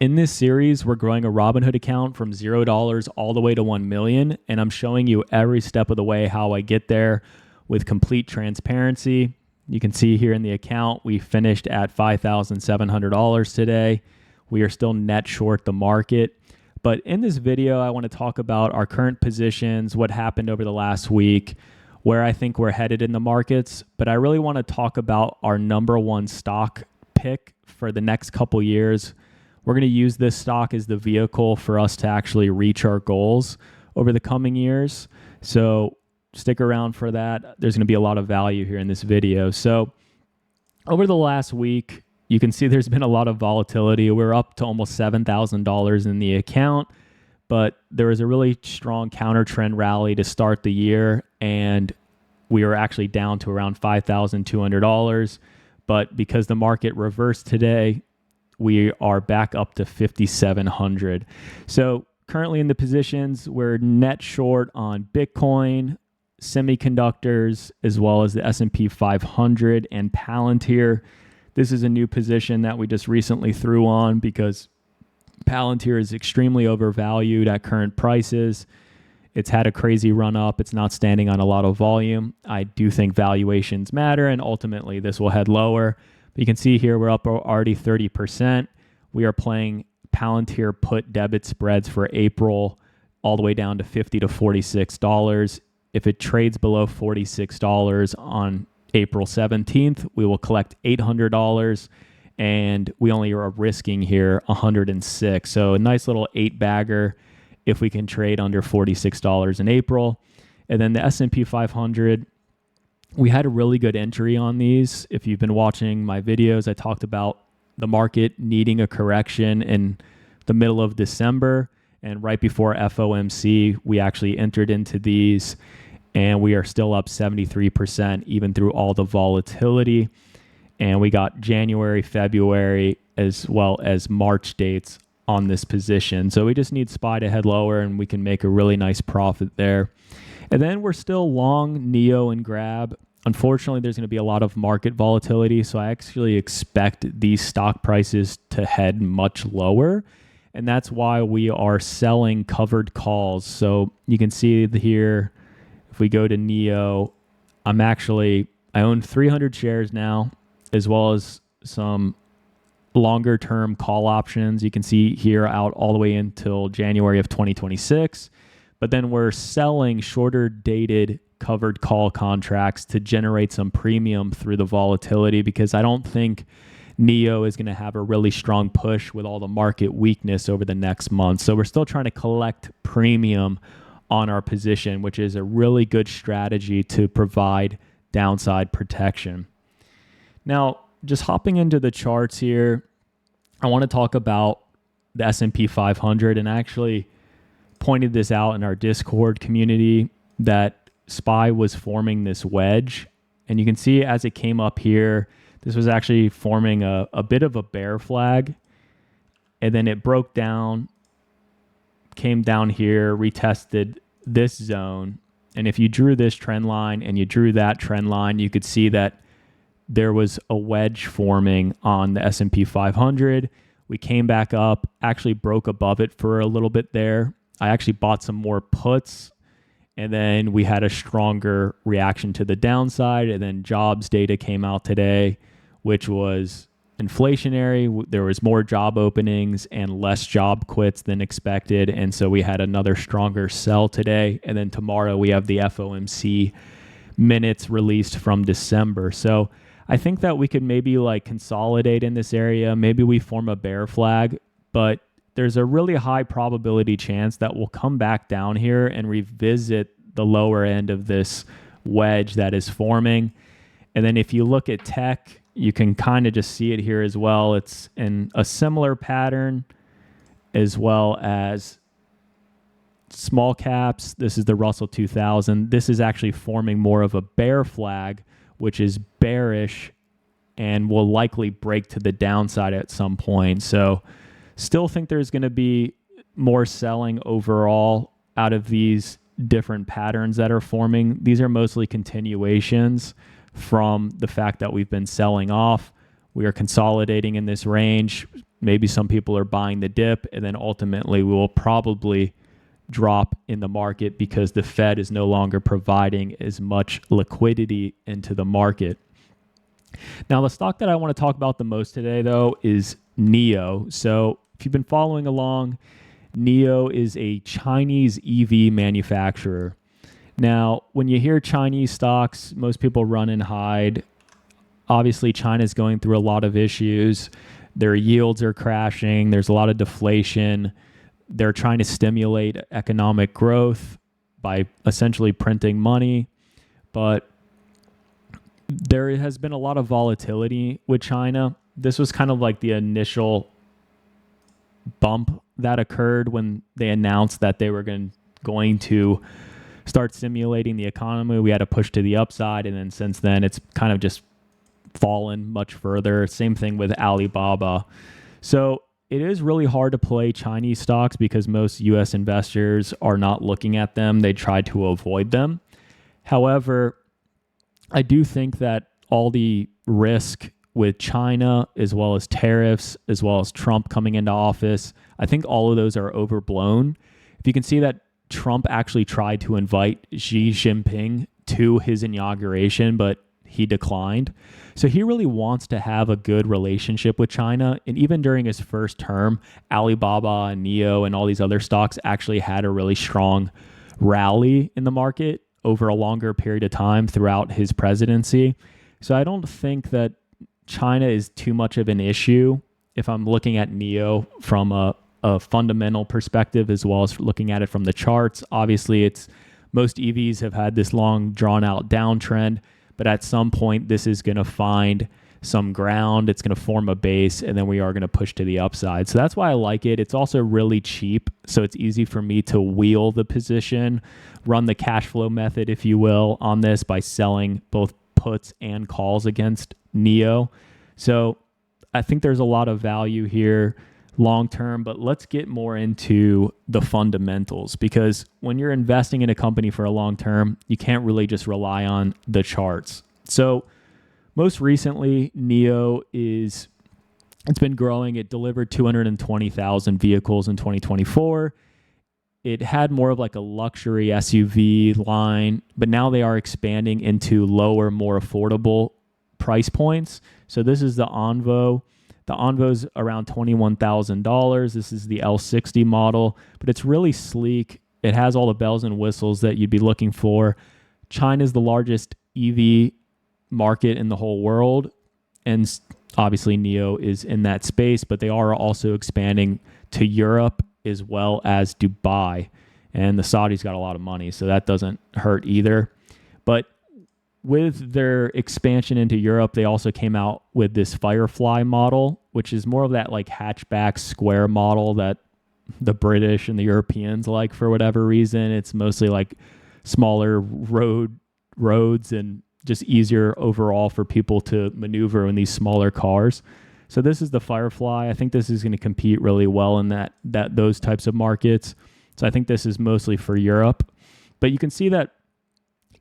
In this series, we're growing a Robinhood account from $0 all the way to 1 million, and I'm showing you every step of the way how I get there with complete transparency. You can see here in the account, we finished at $5,700 today. We are still net short the market. But in this video, I want to talk about our current positions, what happened over the last week, where I think we're headed in the markets. But I really want to talk about our number one stock pick for the next couple years. We're going to use this stock as the vehicle for us to actually reach our goals over the coming years. So stick around for that. There's going to be a lot of value here in this video. So over the last week, you can see there's been a lot of volatility. We're up to almost $7,000 in the account, but there was a really strong counter trend rally to start the year, and we were actually down to around $5,200. But because the market reversed today, we are back up to 5,700. So currently in the positions, we're net short on Bitcoin, semiconductors, as well as the S&P 500 and Palantir. This is a new position that we just recently threw on because Palantir is extremely overvalued at current prices. It's had a crazy run up. It's not standing on a lot of volume. I do think valuations matter, and ultimately this will head lower. But you can see here we're up already 30%. We are playing Palantir put debit spreads for April all the way down to $50 to $46. If it trades below $46 on April 17th, we will collect $800, and we only are risking here $106. So a nice little 8-bagger if we can trade under $46 in April. And then the S&P 500, we had a really good entry on these. If you've been watching my videos, I talked about the market needing a correction in the middle of December, and right before FOMC, we actually entered into these, and we are still up 73% even through all the volatility. And we got January, February, as well as March dates on this position. So we just need SPY to head lower and we can make a really nice profit there. And then we're still long NEO and Grab. Unfortunately, there's going to be a lot of market volatility, so I actually expect these stock prices to head much lower. And that's why we are selling covered calls. So you can see here, if we go to NEO, I own 300 shares now, as well as some longer term call options. You can see here out all the way until January of 2026. But then we're selling shorter dated covered call contracts to generate some premium through the volatility, because I don't think NEO is going to have a really strong push with all the market weakness over the next month. So we're still trying to collect premium on our position, which is a really good strategy to provide downside protection. Now, just hopping into the charts here, I want to talk about the S&P 500, and I actually pointed this out in our Discord community that SPY was forming this wedge. And you can see as it came up here, this was actually forming a bit of a bear flag. And then it broke down, came down here, retested this zone. And if you drew this trend line and you drew that trend line, you could see that there was a wedge forming on the S&P 500. We came back up, actually broke above it for a little bit there. I actually bought some more puts, and then we had a stronger reaction to the downside. And then jobs data came out today, which was inflationary. There was more job openings and less job quits than expected. And so we had another stronger sell today. And then tomorrow we have the FOMC minutes released from December. So I think that we could maybe consolidate in this area. Maybe we form a bear flag, but there's a really high probability chance that we'll come back down here and revisit the lower end of this wedge that is forming. And then if you look at tech, you can kind of just see it here as well. It's in a similar pattern, as well as small caps. This is the Russell 2000. This is actually forming more of a bear flag, which is bearish and will likely break to the downside at some point. So still think there's going to be more selling overall out of these different patterns that are forming. These are mostly continuations from the fact that we've been selling off. We are consolidating in this range. Maybe some people are buying the dip, and then ultimately we will probably drop in the market because the Fed is no longer providing as much liquidity into the market. Now, the stock that I want to talk about the most today, though, is NIO. So if you've been following along, NIO is a Chinese EV manufacturer. Now, when you hear Chinese stocks, most people run and hide. Obviously, China's going through a lot of issues. Their yields are crashing. There's a lot of deflation. They're trying to stimulate economic growth by essentially printing money. But there has been a lot of volatility with China. This was kind of like the initial bump that occurred when they announced that they were going to start stimulating the economy. We had a push to the upside, and then since then, it's kind of just fallen much further. Same thing with Alibaba. So it is really hard to play Chinese stocks because most U.S. investors are not looking at them. They try to avoid them. However, I do think that all the risk with China, as well as tariffs, as well as Trump coming into office, I think all of those are overblown. If you can see that Trump actually tried to invite Xi Jinping to his inauguration, but he declined. So he really wants to have a good relationship with China. And even during his first term, Alibaba and NIO and all these other stocks actually had a really strong rally in the market over a longer period of time throughout his presidency. So I don't think that China is too much of an issue if I'm looking at NIO from a fundamental perspective, as well as looking at it from the charts. Obviously, most EVs have had this long drawn out downtrend, but at some point this is going to find some ground. It's going to form a base, and then we are going to push to the upside. So that's why I like it. It's also really cheap, so it's easy for me to wheel the position, run the cash flow method, if you will, on this by selling both puts and calls against NIO. So I think there's a lot of value here long term, but let's get more into the fundamentals, because when you're investing in a company for a long term, you can't really just rely on the charts. So most recently, NIO it's been growing. It delivered 220,000 vehicles in 2024. It had more of like a luxury SUV line, but now they are expanding into lower, more affordable price points. So this is the Envo. The Envo's around $21,000. This is the L60 model, but it's really sleek. It has all the bells and whistles that you'd be looking for. China's the largest EV market in the whole world, and obviously NIO is in that space, but they are also expanding to Europe as well as Dubai, and the Saudis got a lot of money, so that doesn't hurt either. But with their expansion into Europe, they also came out with this Firefly model, which is more of that like hatchback square model that the British and the Europeans like for whatever reason. It's mostly like smaller roads and just easier overall for people to maneuver in these smaller cars. So this is the Firefly. I think this is going to compete really well in those types of markets. So I think this is mostly for Europe. But you can see that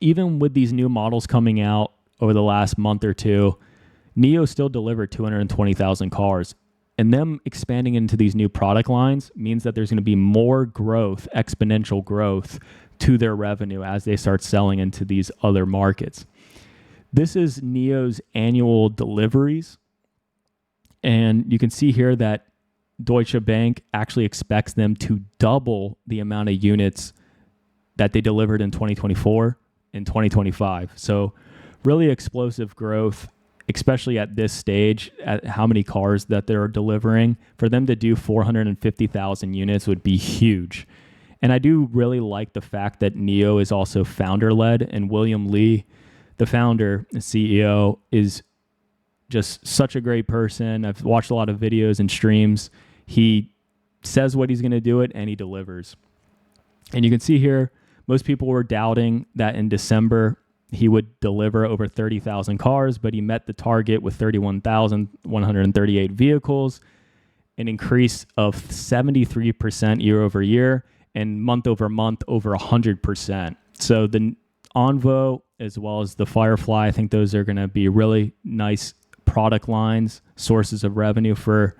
even with these new models coming out over the last month or two, NIO still delivered 220,000 cars. And them expanding into these new product lines means that there's going to be more growth, exponential growth to their revenue as they start selling into these other markets. This is NIO's annual deliveries. And you can see here that Deutsche Bank actually expects them to double the amount of units that they delivered in 2024 in 2025. So really explosive growth, especially at this stage, at how many cars that they're delivering. For them to do 450,000 units would be huge. And I do really like the fact that NIO is also founder-led, and William Li, the founder and CEO, is just such a great person. I've watched a lot of videos and streams. He says what he's going to do it, and he delivers. And you can see here, most people were doubting that in December he would deliver over 30,000 cars, but he met the target with 31,138 vehicles, an increase of 73% year over year, and month over month over 100%. So the Envo as well as the Firefly, I think those are going to be really nice product lines, sources of revenue for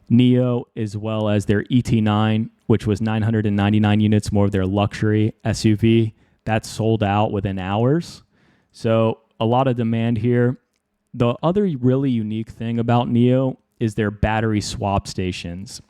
Neo, as well as their ET9, which was 999 units, more of their luxury SUV. That sold out within hours. So a lot of demand here. The other really unique thing about Neo is their battery swap stations.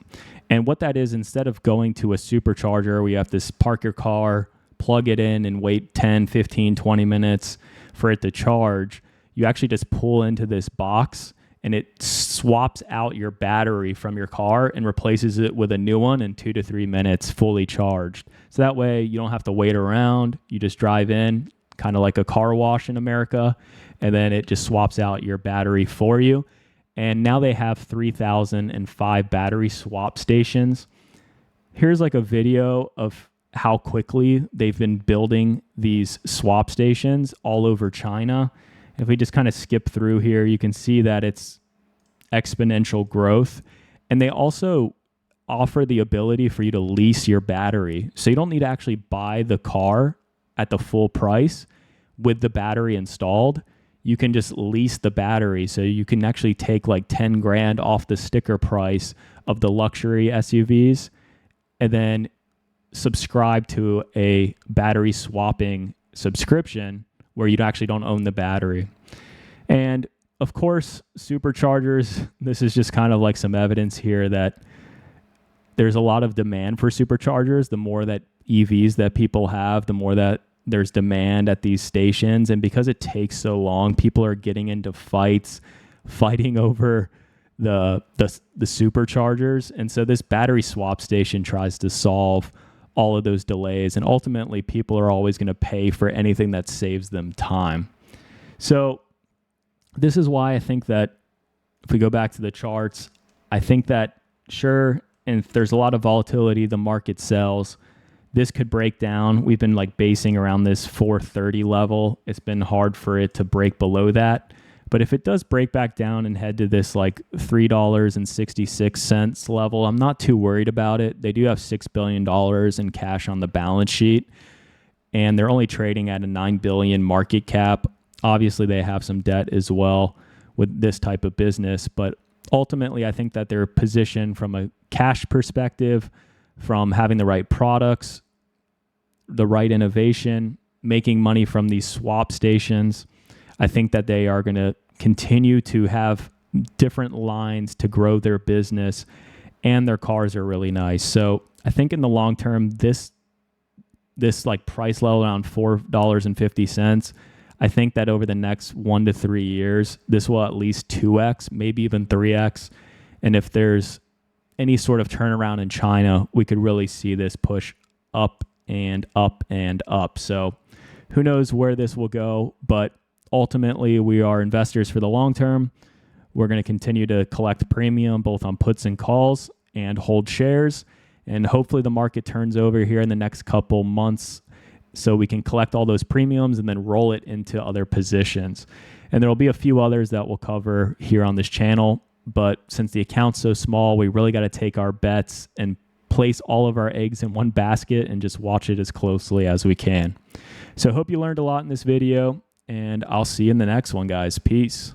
And what that is, instead of going to a supercharger where you have to park your car, plug it in, and wait 10, 15, 20 minutes for it to charge, you actually just pull into this box and it swaps out your battery from your car and replaces it with a new one in 2 to 3 minutes fully charged. So that way you don't have to wait around. You just drive in, kind of like a car wash in America, and then it just swaps out your battery for you. And now they have 3,005 battery swap stations. Here's like a video of how quickly they've been building these swap stations all over China. If we just kind of skip through here, you can see that it's exponential growth. And they also offer the ability for you to lease your battery. So you don't need to actually buy the car at the full price with the battery installed. You can just lease the battery. So you can actually take like 10 grand off the sticker price of the luxury SUVs and then subscribe to a battery swapping subscription where you actually don't own the battery. And of course, superchargers, this is just kind of like some evidence here that there's a lot of demand for superchargers. The more that EVs that people have, the more that there's demand at these stations. And because it takes so long, people are getting into fighting over the superchargers. And so this battery swap station tries to solve all of those delays. And ultimately, people are always going to pay for anything that saves them time. So this is why I think that if we go back to the charts, I think that sure, and if there's a lot of volatility, the market sells. This could break down. We've been like basing around this 430 level. It's been hard for it to break below that. But if it does break back down and head to this like $3.66 level, I'm not too worried about it. They do have $6 billion in cash on the balance sheet, and they're only trading at a $9 billion market cap. Obviously, they have some debt as well with this type of business. But ultimately, I think that they're positioned from a cash perspective, from having the right products, the right innovation, making money from these swap stations. I think that they are going to continue to have different lines to grow their business, and their cars are really nice. So I think in the long term, this like price level around $4.50, I think that over the next 1 to 3 years, this will at least 2x, maybe even 3x. And if there's any sort of turnaround in China, we could really see this push up and up and up. So who knows where this will go, but ultimately we are investors for the long term. We're going to continue to collect premium both on puts and calls and hold shares. And hopefully the market turns over here in the next couple months so we can collect all those premiums and then roll it into other positions. And there will be a few others that we'll cover here on this channel. But since the account's so small, we really got to take our bets and place all of our eggs in one basket and just watch it as closely as we can. So I hope you learned a lot in this video, and I'll see you in the next one, guys. Peace.